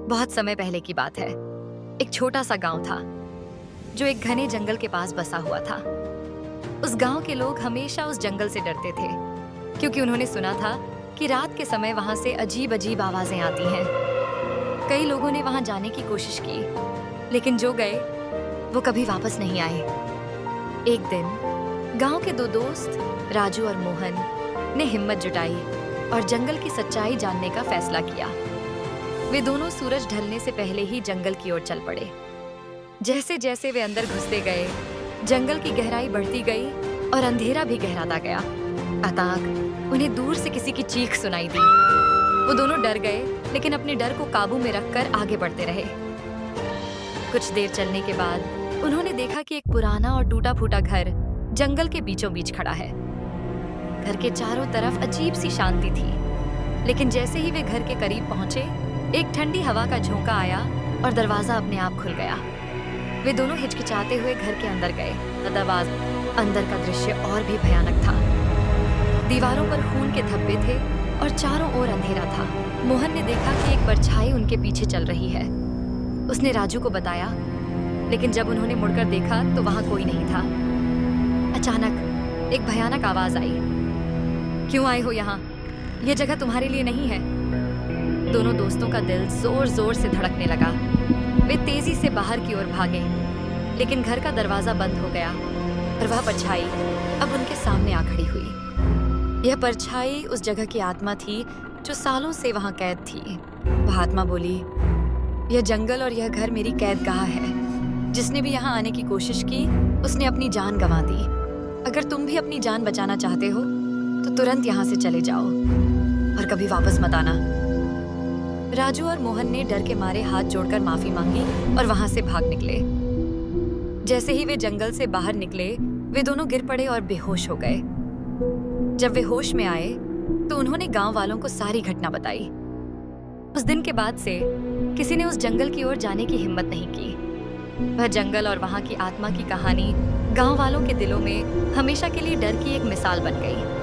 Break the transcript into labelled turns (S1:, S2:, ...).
S1: बहुत समय पहले की बात है। एक छोटा सा गांव था जो एक घने जंगल के पास बसा हुआ था। उस गांव के लोग हमेशा उस जंगल से डरते थे क्योंकि उन्होंने सुना था कि रात के समय वहां से अजीब अजीब आवाजें आती हैं। कई लोगों ने वहां जाने की कोशिश की, लेकिन जो गए वो कभी वापस नहीं आए। एक दिन गांव के दो दोस्त राजू और मोहन ने हिम्मत जुटाई और जंगल की सच्चाई जानने का फैसला किया। वे दोनों सूरज ढलने से पहले ही जंगल की ओर चल पड़े। जैसे जैसे वे अंदर घुसते गए, जंगल की गहराई बढ़ती गई और अंधेरा भी गहराता गया। अचानक उन्हें दूर से किसी की चीख सुनाई दी। वो दोनों डर गए, लेकिन अपने डर को काबू में रखकर आगे बढ़ते रहे। कुछ देर चलने के बाद उन्होंने देखा कि एक पुराना और टूटा फूटा घर जंगल के बीचों बीच खड़ा है। घर के चारों तरफ अजीब सी शांति थी, लेकिन जैसे ही वे घर के करीब पहुंचे, एक ठंडी हवा का झोंका आया और दरवाजा अपने आप खुल गया। वे दोनों हिचकिचाते हुए घर के अंदर गए। दरवाजा अंदर का दृश्य और भी भयानक था। दीवारों पर खून के धब्बे थे और चारों ओर अंधेरा था। मोहन ने देखा कि एक परछाई उनके पीछे चल रही है। उसने राजू को बताया, लेकिन जब उन्होंने मुड़कर देखा तो वहां कोई नहीं था। अचानक एक भयानक आवाज आई, क्यों आए हो यहाँ? यह जगह तुम्हारे लिए नहीं है। दोनों दोस्तों का दिल जोर जोर से धड़कने लगा। वे तेजी से बाहर की ओर भागे, लेकिन घर का दरवाजा बंद हो गया और वह परछाई अब उनके सामने आ खड़ी हुई। यह परछाई उस जगह की आत्मा थी जो सालों से वहां कैद थी। वह आत्मा बोली, यह जंगल और यह घर मेरी कैदगाह है। जिसने भी यहाँ आने की कोशिश की उसने अपनी जान गंवा दी। अगर तुम भी अपनी जान बचाना चाहते हो तो तुरंत यहाँ से चले जाओ और कभी वापस मत आना। राजू और मोहन ने डर के मारे हाथ जोड़कर माफी मांगी और वहां से भाग निकले। जैसे ही वे जंगल से बाहर निकले, वे दोनों गिर पड़े और बेहोश हो गए। जब वे होश में आए तो उन्होंने गांव वालों को सारी घटना बताई। उस दिन के बाद से किसी ने उस जंगल की ओर जाने की हिम्मत नहीं की। वह जंगल और वहां की आत्मा की कहानी गांव वालों के दिलों में हमेशा के लिए डर की एक मिसाल बन गई।